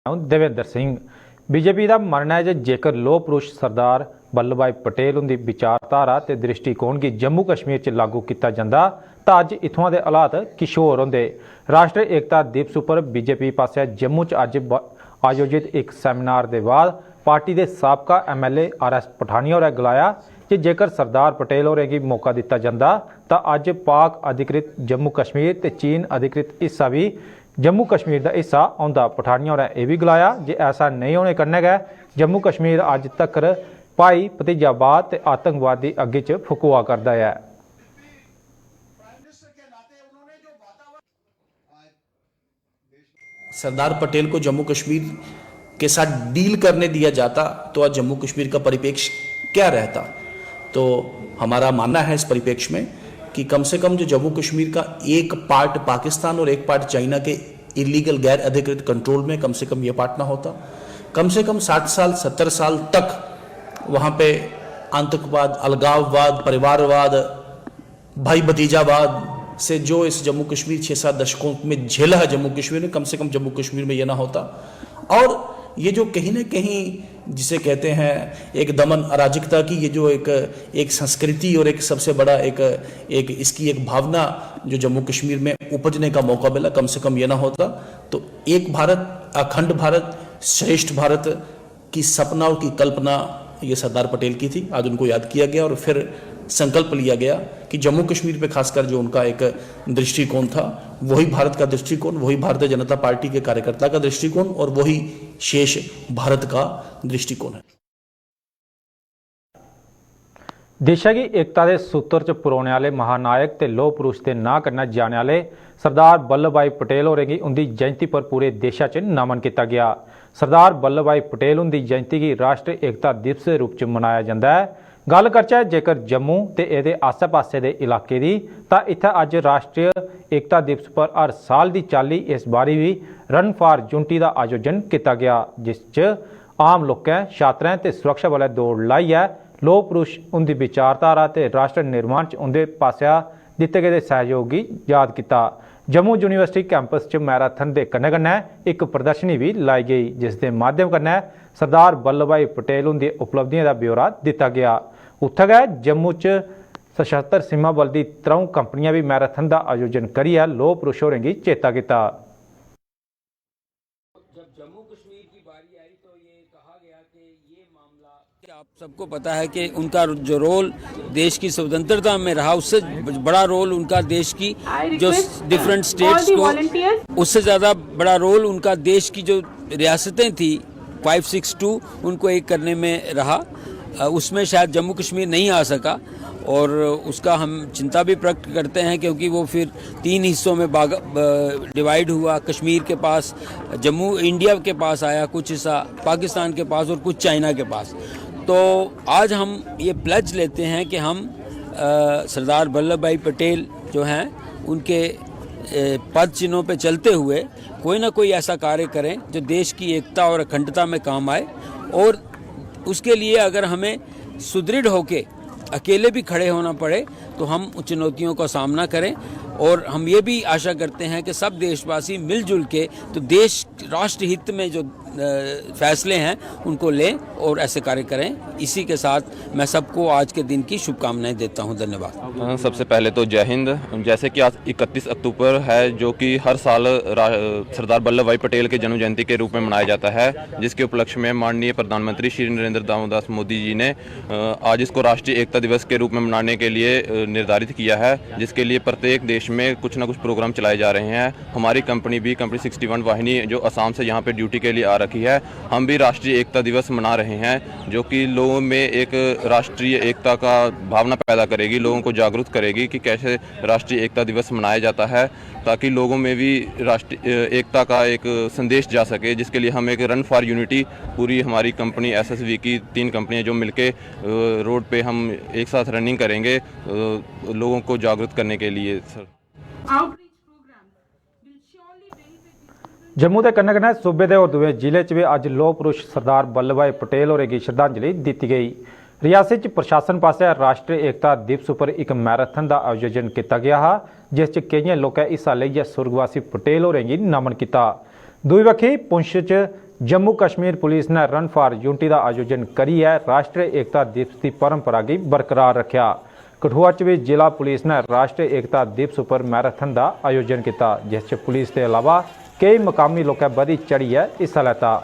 Devendra Singh BJP का मनना है जेकर लोह पुरुष सरदार वल्लभ भाई पटेल उनकी विचारधारा ते दृष्टिकोण की जम्मू कश्मीर च लागू किया जाता तो अज इत्थों के हालात किश होर होंदे। राष्ट्रीय एकता दिवस पर बीजेपी पासे जम्मू च अज आयोजित एक सैमीनार के बाद पार्टी के साबका MLA RS पठानिया होरें गलाया कि जेकर सरदार पटेल होरें की मौका दिता जाता तो अज पाक अधिकृत जम्मू कश्मीर ते चीन अधिकृत हिस्सा भी जम्मू कश्मीर का हिस्सा आंदा। पठानिया होरें यह भी गलाया जे ऐसा नहीं होने कन्नै गै जम्मू कश्मीर अज तक भाई भतीजावाद ते आतंकवाद की अग्गी च फुकवा करदा है। सरदार पटेल को जम्मू कश्मीर के साथ डील करने दिया जाता तो आज जम्मू कश्मीर का परिप्रेक्ष्य क्या रहता। तो हमारा मानना है इस परिप्रेक्ष्य में कि कम से कम जो जम्मू कश्मीर का एक पार्ट पाकिस्तान और एक पार्ट चाइना के इलीगल गैर अधिकृत कंट्रोल में कम से कम ये पार्ट ना होता। कम से कम 60 साल 70 साल तक वहाँ पे आतंकवाद, अलगाववाद, परिवारवाद, भाई भतीजावाद से जो इस जम्मू कश्मीर 6-7 दशकों में झेला है जम्मू कश्मीर में, कम से कम जम्मू कश्मीर में ये ना होता। और ये जो कहीं ना कहीं जिसे कहते हैं एक दमन अराजकता की ये जो एक संस्कृति और एक सबसे बड़ा एक इसकी एक भावना जो जम्मू कश्मीर में उपजने का मौका मिला, कम से कम ये ना होता। तो एक भारत, अखंड भारत, श्रेष्ठ भारत की सपना और की कल्पना ये सरदार पटेल की थी। आज उनको याद किया गया और फिर संकल्प लिया गया कि जम्मू कश्मीर पे खासकर जो उनका एक दृष्टिकोण था वही भारत का दृष्टिकोण, वही भारतीय जनता पार्टी के कार्यकर्ता का दृष्टिकोण और वही शेष भारत का दृष्टिकोण है। देशा की एकता के सूत्र च परोने वाले महानायक ते लोह पुरुष के ना करना जाने वाले सरदार वल्लभ भाई पटेल होरें की उनकी जयंती पर पूरे देशा च नमन किया गया। सरदार वल्लभ भाई पटेल उनकी जयंती की राष्ट्रीय एकता दिवस के रूप च मनाया जाता है। गल करचै जेकर जम्मू ते इहदे आसे पासे दे इलाके दी तां इत्थे अज राष्ट्रीय एकता दिवस पर हर साल की चाली इस बारी भी रन फॉर यूनिटी का आयोजन किया गया, जिस च आम लोकें, छात्रें ते सुरक्षा बलें दौड़ लाइयै लोह पुरुष उनकी विचारधारा ते राष्ट्र निर्माण च उनके पासेआ दिते गए सहयोग की याद किया। जम्मू यूनिवर्सिटी कैंपस च मैराथन के कन्नै कन्नै एक प्रदर्शनी भी लाई गई जिस दे माध्यम कन्नै सरदार वल्लभ भाई पटेल उनकी उपलब्धियों का ब्यौरा दिता गया। उत्थे गै जम्मू च सशस्त्र सीमा बल की 3 कंपनियां भी मैराथन का आयोजन करियै लोह पुरुष होरें गी चेता किया। जब जम्मू कश्मीर की बारी आई तो ये कहा गया कि ये मामला आप सबको पता है कि उनका जो रोल देश की स्वतंत्रता में रहा उससे बड़ा रोल उनका देश की जो डिफरेंट स्टेट्स को, उससे ज़्यादा बड़ा रोल उनका देश की जो रियासतें थी 562 उनको एक करने में रहा। उसमें शायद जम्मू कश्मीर नहीं आ सका और उसका हम चिंता भी प्रकट करते हैं क्योंकि वो फिर 3 हिस्सों में डिवाइड हुआ। कश्मीर के पास, जम्मू इंडिया के पास आया, कुछ हिस्सा पाकिस्तान के पास और कुछ चाइना के पास। तो आज हम ये प्लेज लेते हैं कि हम सरदार वल्लभ भाई पटेल जो हैं उनके पद चिन्हों पे चलते हुए कोई ना कोई ऐसा कार्य करें जो देश की एकता और अखंडता में काम आए। और उसके लिए अगर हमें सुदृढ़ होके अकेले भी खड़े होना पड़े तो हम उन चुनौतियों का सामना करें। और हम ये भी आशा करते हैं कि सब देशवासी मिलजुल के तो देश राष्ट्र हित में जो फैसले हैं उनको लें और ऐसे कार्य करें। इसी के साथ मैं सबको आज के दिन की शुभकामनाएं देता हूं। धन्यवाद। सबसे पहले तो जय हिंद। जैसे कि आज 31 अक्टूबर है जो कि हर साल सरदार वल्लभ भाई पटेल के जन्म जयंती के रूप में मनाया जाता है, जिसके उपलक्ष्य में माननीय प्रधानमंत्री श्री नरेंद्र दामोदर मोदी जी ने आज इसको राष्ट्रीय एकता दिवस के रूप में मनाने के लिए निर्धारित किया है, जिसके लिए प्रत्येक देश में कुछ ना कुछ प्रोग्राम चलाए जा रहे हैं। हमारी कंपनी भी कंपनी 61 वाहिनी जो असम से यहाँ पे ड्यूटी के लिए आ रखी है, हम भी राष्ट्रीय एकता दिवस मना रहे हैं जो कि लोगों में एक राष्ट्रीय एकता का भावना पैदा करेगी, लोगों को जागरूक करेगी कि कैसे राष्ट्रीय एकता दिवस मनाया जाता है, ताकि लोगों में भी राष्ट्रीय एकता का एक संदेश जा सके। जिसके लिए हम एक रन फॉर यूनिटी पूरी हमारी कंपनी SSV की 3 कंपनियां जो मिलके रोड पे हम एक साथ रनिंग करेंगे लोगों को जागरूक करने के लिए। सर जम्मू के कन्नै कन्नै सूबे के और दुए जिले च भी अज लोह पुरुष सरदार वल्लभ भाई पटेल होरें गी श्रद्धांजलि दी गई। रियासत प्रशासन पास राष्ट्रीय एकता दिवस पर एक मैराथन का आयोजन किया गया, जिस कई लोगों हिस्सा लेइयै सुर्गवासी पटेल होरें गी नमन किया। दूई बक्खी पुंछ च जम्मू कश्मीर पुलिस ने रन फॉर यूनिटी का आयोजन करिए राष्ट्रीय एकता दिवस की परंपरा की बरकरार रखा। कठुआ च भी जिला पुलिस ने राष्ट्रीय एकता दिवस पर मैराथन का आयोजन किया, जिस पुलिस के अलावा कई मकामी लोगों बड़ी चढ़िए हिस्सा लेता।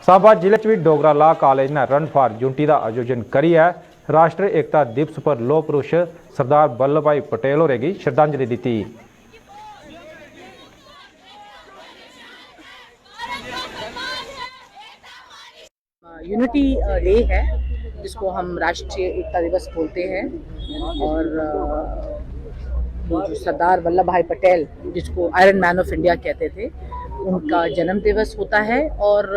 साबा जिले भी डोगरा लॉ कॉलेज ने रन फॉर यूनिटी का आयोजन करिए राष्ट्रीय एकता दिवस पर लौह पुरुष सरदार वल्लभ भाई पटेल होरेगी श्रद्धांजलि दी। यूनिटी डे है जिसको हम राष्ट्रीय एकता दिवस बोलते हैं और जो सरदार वल्लभ भाई पटेल जिसको आयरन मैन ऑफ इंडिया कहते थे उनका जन्म दिवस होता है। और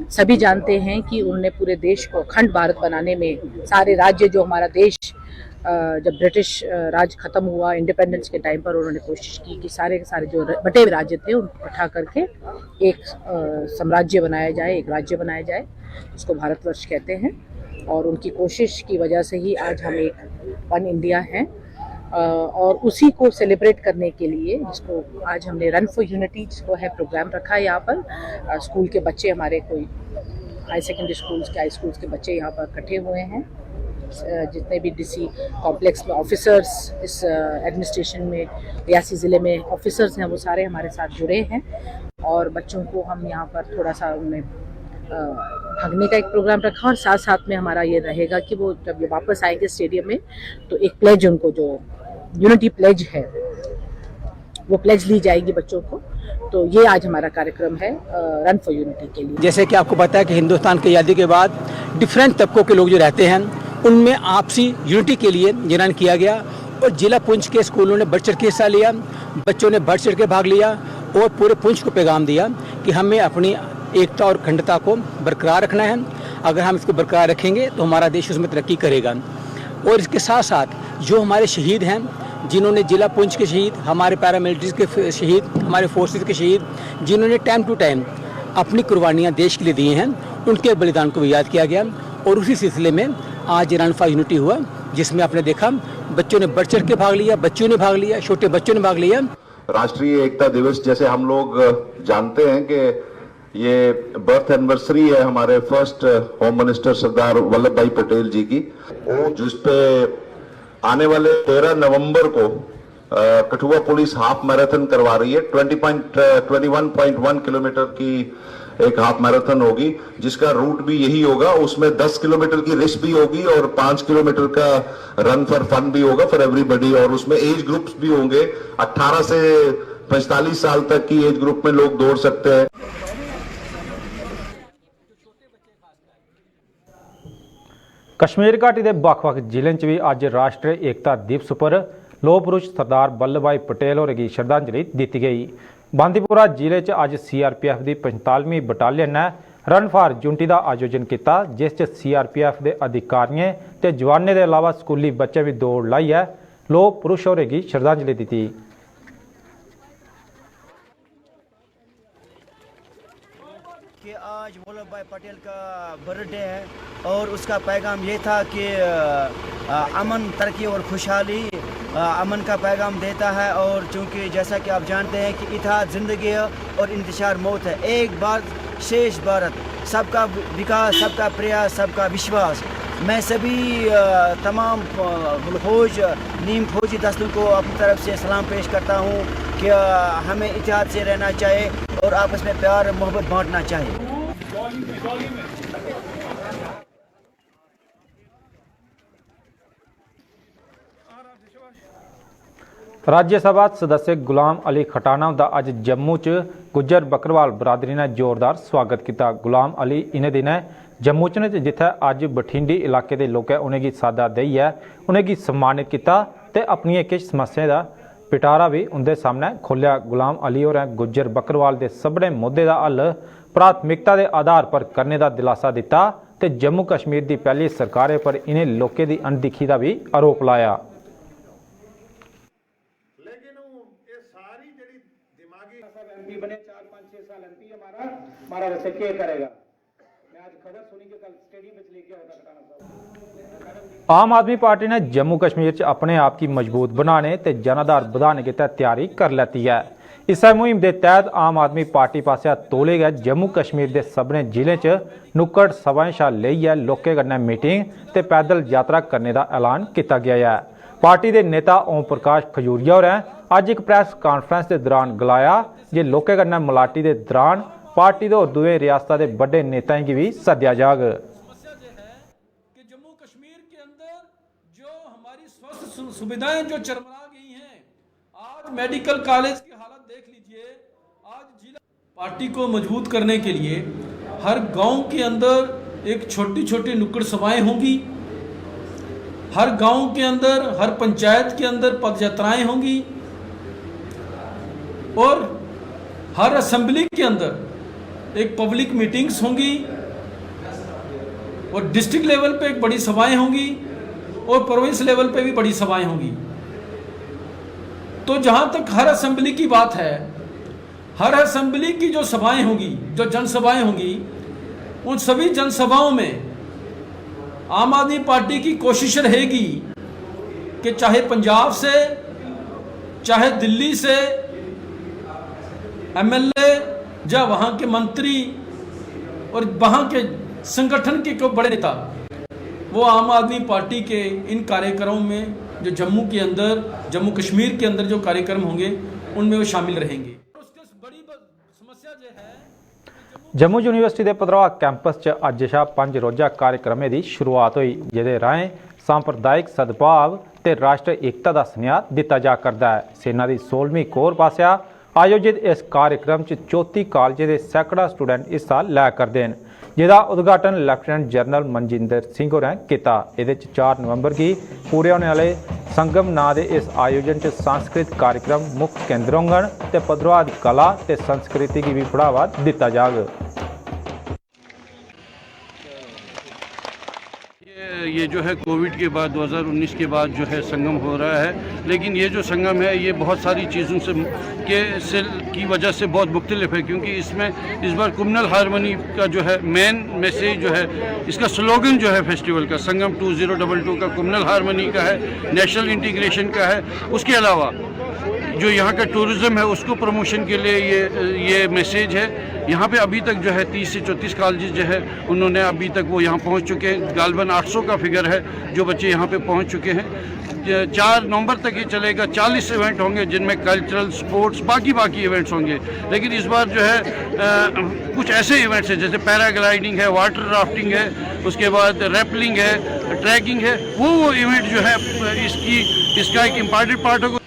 सभी जानते हैं कि उन्होंने पूरे देश को अखंड भारत बनाने में सारे राज्य जो हमारा देश जब ब्रिटिश राज खत्म हुआ इंडिपेंडेंस के टाइम पर उन्होंने कोशिश की कि सारे के सारे जो बटे हुए राज्य थे उनको इकट्ठा करके एक साम्राज्य बनाया जाए, एक राज्य बनाया जाए, उसको भारतवर्ष कहते हैं। और उनकी कोशिश की वजह से ही आज हम एक वन इंडिया हैं और उसी को सेलिब्रेट करने के लिए जिसको आज हमने रन फॉर यूनिटी जिसको है प्रोग्राम रखा है। यहाँ पर स्कूल के बच्चे हमारे कोई हाई सेकेंडरी स्कूल्स के हाई स्कूल्स के बच्चे यहाँ पर इकट्ठे हुए हैं। जितने भी डीसी कॉम्प्लेक्स में ऑफिसर्स इस एडमिनिस्ट्रेशन में रियासी ज़िले में ऑफिसर्स हैं वो सारे हमारे साथ जुड़े हैं और बच्चों को हम यहाँ पर थोड़ा सा उनमें भागने का एक प्रोग्राम रखा और साथ साथ में हमारा ये रहेगा कि वो जब ये वापस आएंगे स्टेडियम में तो एक प्लेज उनको जो यूनिटी प्लेज है वो प्लेज ली जाएगी बच्चों को। तो ये आज हमारा कार्यक्रम है रन फॉर यूनिटी के लिए। जैसे कि आपको पता है कि हिंदुस्तान की आज़ादी के बाद डिफरेंट तबकों के लोग जो रहते हैं उनमें आपसी यूनिटी के लिए ये रन किया गया और जिला पुंछ के स्कूलों ने बढ़ चढ़ के हिस्सा लिया, बच्चों ने बढ़ चढ़ के भाग लिया और पूरे पुंछ को पैगाम दिया कि हमें अपनी एकता और अखंडता को बरकरार रखना है। अगर हम इसको बरकरार रखेंगे तो हमारा देश उसमें तरक्की करेगा। और इसके साथ साथ जो हमारे शहीद हैं जिन्होंने जिला पुंछ के शहीद, हमारे पैरामिलिट्रीज के शहीद, हमारे फोर्सेस के शहीद जिन्होंने टाइम टू टाइम अपनी कुर्बानियाँ देश के लिए दी हैं उनके बलिदान को भी याद किया गया। और उसी सिलसिले में आज रन फॉर यूनिटी हुआ जिसमें आपने देखा बच्चों ने बढ़ चढ़ के भाग लिया, बच्चों ने भाग लिया, छोटे बच्चों ने भाग लिया। राष्ट्रीय एकता दिवस जैसे हम लोग जानते हैं कि ये बर्थ एनिवर्सरी है हमारे first home minister Sardar Vallabh भाई पटेल जी की, जिसपे आने वाले 13 नवंबर को कठुआ पुलिस हाफ मैराथन करवा रही है। 21.1 किलोमीटर की एक हाफ मैराथन होगी जिसका रूट भी यही होगा। उसमें 10 किलोमीटर की रेस भी होगी और 5 किलोमीटर का रन फॉर फन भी होगा फॉर एवरीबॉडी। और उसमें एज ग्रुप्स भी होंगे, 18 से 45 साल तक की एज ग्रुप में लोग दौड़ सकते हैं। कश्मीर घाटी के ਵੱਖ-ਵੱਖ ਜ਼ਿਲ੍ਹਿਆਂ 'ਚ ਵੀ ਅੱਜ राष्ट्रीय एकता दिवस पर लौह पुरुष सरदार वल्लभ भाई पटेल होरें गी श्रद्धांजलि दी गई। बांदीपुरा जिले च अज CRPF की 45वीं बटालियन ने रन फॉर यूनिटी का आयोजन किया जिस च CRPF के अधिकारियों ते जवानों के अलावा स्कूली बच्चे भी दौड़ लाई है। लौह पुरुष होरें गी श्रद्धांजलि दी। कि आज वल्लभ भाई पटेल का बर्थडे है और उसका पैगाम ये था कि अमन, तरक्की और खुशहाली अमन का पैगाम देता है। और चूँकि जैसा कि आप जानते हैं कि इत्तेहाद ज़िंदगी है और इंतशार मौत है, एक भारत शेष भारत, सबका विकास, सबका प्रयास, सबका विश्वास। मैं सभी तमाम फौज नीम फौजी दस्तों को अपनी तरफ से सलाम पेश करता हूँ कि हमें इत्तेहाद से रहना चाहिए और आपस में प्यार मोहब्बत बांटना चाहिए। राज्यसभा सदस्य गुलाम अली खटाना का अज जम्मू च गुज्जर बकरवाल बरादरी ने जोरदार स्वागत किया। गुलाम अली इन्हें दिनें जम्मू च जिथे अज बठिंडी इलाके के लोगों उन्हें सादा दई है उन्हें सम्मानित किया ते अपनी किश समस्याएं का पिटारा भी उनके सामने खोलिया। गुलाम अली और गुज्जर बकरवाल के सभने मुद्दे का हल प्राथमिकता के आधार पर करने का दिलासा दिता ते जम्मू कश्मीर की पहली सरकार पर इन्हें लोगों की अनदेखी का भी आरोप लाया। बने 4-5-6 साल MP हमारा वैसे क्या करेगा। मैं आज खबर सुनी कि कल स्टेडियम में लेके होगा खटाना साहब। आम आदमी पार्टी ने जम्मू कश्मीर च अपने आप की मजबूत बनाने ते जनाधार बढ़ाने की तैयारी कर लेती है। इस मुहिम के तहत आम आदमी पार्टी पासिया तोले गए जम्मू कश्मीर के सबने जिले च नुक्कड़ सभाएं शा लेइयै लोकें कन्नै मीटिंग ते पैदल यात्रा करने का ऐलान किया गया है। पार्टी के नेता ओम प्रकाश खजूरिया होरें अज एक प्रैस कॉन्फ्रेंस के दौरान गलाया जे लोकें कन्नै मलाटी के दौरान पार्टी के और दूए रियासत के बड़े नेताओं की भी सद्या जाग। कि जम्मू कश्मीर के अंदर जो हमारी स्वास्थ्य सुविधाएं जो चरमरा गई हैं, आज मेडिकल कॉलेज की हालत देख लीजिए। आज जिला पार्टी को मजबूत करने के लिए हर गांव के अंदर एक छोटी छोटी नुक्कड़ सभाएं होंगी, हर गांव के अंदर हर पंचायत के अंदर पदयात्राएं होंगी और हर असेंबली के अंदर एक पब्लिक मीटिंग्स होंगी और डिस्ट्रिक्ट लेवल पे एक बड़ी सभाएं होंगी और प्रोविंस लेवल पे भी बड़ी सभाएं होंगी। तो जहां तक हर असेंबली की बात है, हर असेंबली की जो सभाएं होंगी, जो जनसभाएं होंगी, उन सभी जनसभाओं में आम आदमी पार्टी की कोशिश रहेगी कि चाहे पंजाब से, चाहे दिल्ली से एमएलए या वहां के मंत्री और वहां के संगठन के बड़े नेता, वो आम आदमी पार्टी के इन कार्यक्रमों में जो जम्मू के अंदर, जम्मू कश्मीर के अंदर जो कार्यक्रम होंगे उनमें वो शामिल रहेंगे। उसकी बड़ी समस्या जो है, जम्मू यूनिवर्सिटी के पधरवा कैंपस च अज शा 5 रोजा कार्यक्रमें की शुरुआत हुई, जिहदे राहें सांप्रदायिक सद्भाव ते राष्ट्र एकता का सुनेहा दिता जा करदा है। सेना की 16वीं कोर पासिया आयोजित इस कार्यक्रम च 34 कॉलेज के सैकड़ा स्टूडेंट हिस्सा लै करदे न, जिसका उद्घाटन लैफ्टिनेंट जनरल मनजिंदर सिंह होरें किया। इहदे च 4 नवंबर की पूरे होने वाले संगम नां दे इस आयोजन च सांस्कृतिक कार्यक्रम मुख्य केंद्र होंगन ते पधरवा दी कला ते संस्कृति की भी बढ़ावा दिता जाग। ये जो है कोविड के बाद 2019 के बाद जो है संगम हो रहा है, लेकिन ये जो संगम है ये बहुत सारी चीज़ों से की वजह से बहुत मुख्तलिफ है, क्योंकि इसमें इस बार कम्युनल हारमोनी का जो है मेन मैसेज जो है, इसका स्लोगन जो है फेस्टिवल का संगम 2022 का कम्युनल हारमोनी का है, नेशनल इंटीग्रेशन का है। उसके अलावा जो यहाँ का टूरिज़्म है उसको प्रमोशन के लिए ये मैसेज है। यहाँ पे अभी तक जो है 30 से 34 कॉलेज जो है उन्होंने अभी तक वो यहाँ पहुँच चुके हैं। गालबन 800 का फिगर है जो बच्चे यहाँ पे पहुँच चुके हैं। 4 नवंबर तक ये चलेगा। 40 इवेंट होंगे जिनमें कल्चरल, स्पोर्ट्स, बाकी इवेंट्स होंगे। लेकिन इस बार जो है कुछ ऐसे इवेंट्स हैं जैसे पैराग्लाइडिंग है, वाटर राफ्टिंग है, उसके बाद रैपलिंग है, ट्रैकिंग है। वो इवेंट जो है इसका एक इम्पॉर्टेंट पार्ट होगा।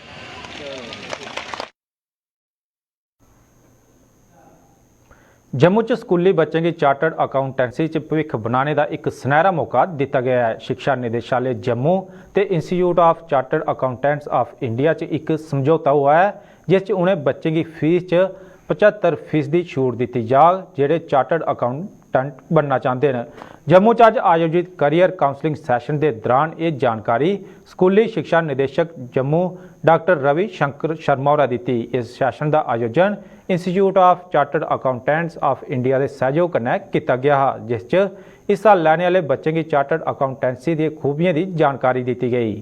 जम्मू च स्कूली बच्चों की चार्टर्ड अकाउंटेंसी च भविख बनाने का एक सुनहरा मौका दिता गया है। शिक्षा निदेशालय जम्मू ते institute of chartered accountants of India च एक समझौता हुआ है, जिस उन्हें बच्चों की फीस च 75% छूट दी जाग जेडे चार्टर्ड अकाउंटेंट बनना चाहते हैं। जम्मू च अज आयोजित करियर काउंसलिंग सैशन के दौरान ये जानकारी स्कूली शिक्षा निदेशक जम्मू डॉक्टर रवि शंकर शर्मा होरें दी। इस सैशन का आयोजन institute of chartered accountants of India के सहयोग कन्नै किया गया, जिस च हिस्सा लैने वाले बच्चों की चार्टर्ड अकाउंटेंसी की खूबियों की जानकारी दी गई।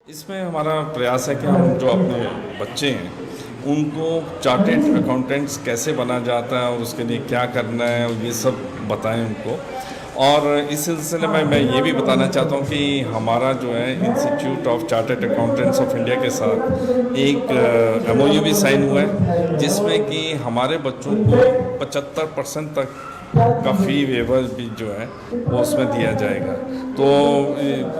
इसमें हमारा प्रयास है कि हम जो अपने बच्चे हैं उनको चार्टर्ड अकाउंटेंट्स कैसे बना जाता है और उसके लिए क्या करना है और ये सब बताएं उनको। और इस सिलसिले में मैं ये भी बताना चाहता हूँ कि हमारा जो है institute of chartered accountants of India के साथ एक MOU भी साइन हुआ है, जिसमें कि हमारे बच्चों को 75% तक का फ़ी वेवर भी जो है वो उसमें दिया जाएगा। तो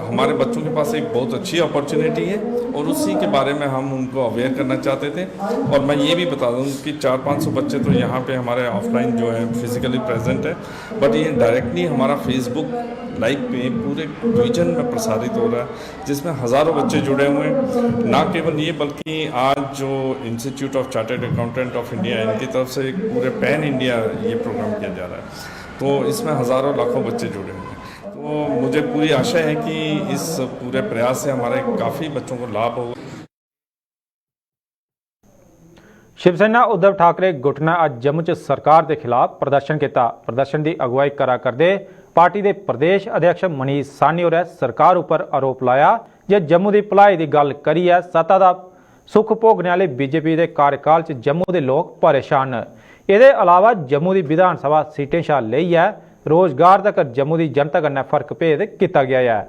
हमारे बच्चों के पास एक बहुत अच्छी अपॉर्चुनिटी है और उसी के बारे में हम उनको अवेयर करना चाहते थे। और मैं ये भी बता दूं कि 400-500 बच्चे तो यहाँ पे हमारे ऑफलाइन जो है फिजिकली प्रेजेंट है, बट ये डायरेक्टली हमारा फेसबुक लाइव पे पूरे रीजन में प्रसारित हो रहा है, जिसमें हज़ारों बच्चे जुड़े हुए हैं। ना केवल ये बल्कि आज जो institute of chartered accountant of India इनकी तरफ से पूरे पैन इंडिया ये प्रोग्राम किया जा रहा है, तो इसमें हज़ारों लाखों बच्चे जुड़े हुए हैं। तो मुझे पूरी आशा है कि इस पूरे प्रयास से हमारे काफ़ी बच्चों को लाभ होगा। शिवसेना उद्धव ठाकरे गुट ने अज जम्मू च सरकार के खिलाफ प्रदर्शन किया। प्रदर्शन की अगुवाई करा करदे पार्टी के प्रदेश अध्यक्ष मनीष साहनी होरें सरकार उपर आरोप लाया ਜੇ ਜੰਮੂ ਦੀ ਭਲਾਈ ਦੀ ਗੱਲ ਕਰੀਏ, ਸੱਤਾ ਦਾ ਸੁੱਖ ਭੋਗਣ ਵਾਲੇ ਬੀਜੇਪੀ ਦੇ ਕਾਰਜਕਾਲ 'ਚ ਜੰਮੂ ਦੇ ਲੋਕ ਪਰੇਸ਼ਾਨ ਨੇ। ਇਹਦੇ ਇਲਾਵਾ ਜੰਮੂ ਦੀ ਵਿਧਾਨ ਸਭਾ ਸੀਟਾਂ ਛਾ ਲਈ ਹੈ, रोजगार तक जम्मू की जनता कन्नै फर्क भेद किया गया है।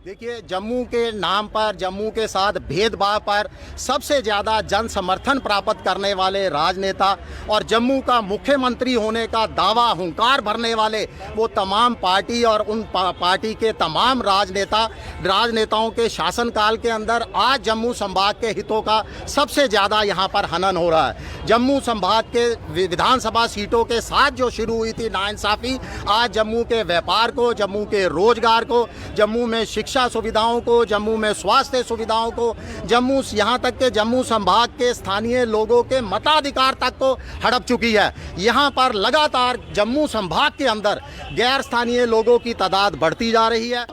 देखिए, जम्मू के नाम पर, जम्मू के साथ भेदभाव पर सबसे ज़्यादा जन समर्थन प्राप्त करने वाले राजनेता और जम्मू का मुख्यमंत्री होने का दावा हुंकार भरने वाले वो तमाम पार्टी और उन पार्टी के तमाम राजनेताओं के शासनकाल के अंदर आज जम्मू संभाग के हितों का सबसे ज़्यादा यहाँ पर हनन हो रहा है। जम्मू संभाग के विधानसभा सीटों के साथ जो शुरू हुई थी नाइंसाफ़ी, आज जम्मू के व्यापार को, जम्मू के रोजगार को, जम्मू में शिक्षा सुविधाओं को, जम्मू में स्वास्थ्य सुविधाओं को, जम्मू यहाँ तक के जम्मू संभाग के स्थानीय लोगों के मताधिकार तक को हड़प चुकी है। यहाँ पर लगातार जम्मू संभाग के अंदर गैर स्थानीय लोगों की तादाद बढ़ती जा रही है।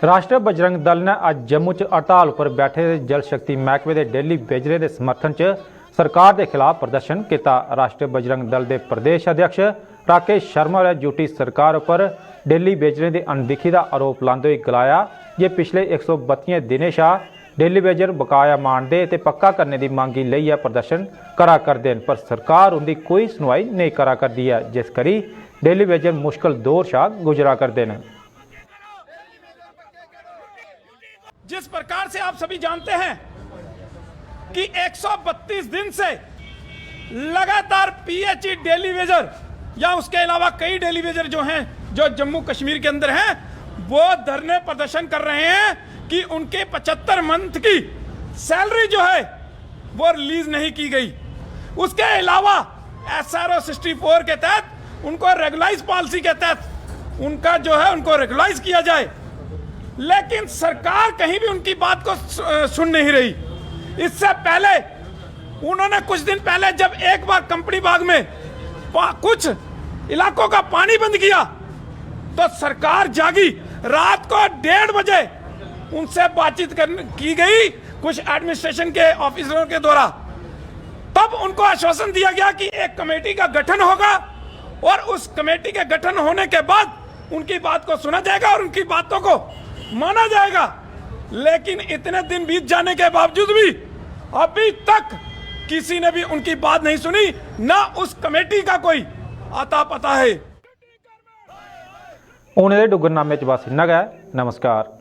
राष्ट्रीय बजरंग दल ने आज जम्मू च हड़ताल पर बैठे जल शक्ति महकमे के डेली बेजरे के समर्थन च सरकार के खिलाफ प्रदर्शन किया। राष्ट्रीय बजरंग दल के प्रदेश अध्यक्ष राकेश शर्मा ने यूटी सरकार पर डेली बेजरे की अनदेखी का आरोप लाते हुए गलाया जे पिछले 132 दिनों शाह डेली बेजर बकाया मानते ते पक्का करने की मांग की लई प्रदर्शन करा करते हैं, पर सरकार उनकी कोई सुनवाई नहीं करा करती है, जिस करी डेली बेजर मुश्किल दौर शाह गुजरा करते हैं। जिस प्रकार से आप सभी जानते हैं कि 132 दिन से लगातार पीएचई डेली वेजर या उसके अलावा कई डेली वेजर जो हैं जो जम्मू कश्मीर के अंदर हैं, वो धरने प्रदर्शन कर रहे हैं कि उनके 75 मंथ की सैलरी जो है वो रिलीज नहीं की गई। उसके अलावा SRO 64 के तहत उनको रेगुलाइज पॉलिसी के तहत उनका जो है उनको रेगुलाइज किया जाए, लेकिन सरकार कहीं भी उनकी बात को सुन नहीं रही। इससे पहले उन्होंने कुछ दिन पहले जब एक बार कंपनी बाग में कुछ इलाकों का पानी बंद किया तो सरकार जागी, रात को 1:30 बजे उनसे बातचीत की गई कुछ एडमिनिस्ट्रेशन के ऑफिसरों के द्वारा। तब उनको आश्वासन दिया गया कि एक कमेटी का गठन होगा और उस कमेटी के गठन होने के बाद उनकी बात को सुना जाएगा और उनकी बातों को माना जाएगा। लेकिन इतने दिन बीत जाने के बावजूद भी अभी तक किसी ने भी उनकी बात नहीं सुनी, ना उस कमेटी का कोई आता पता है। उन्हें डुगरनामे च बस इन्ना गै। नमस्कार।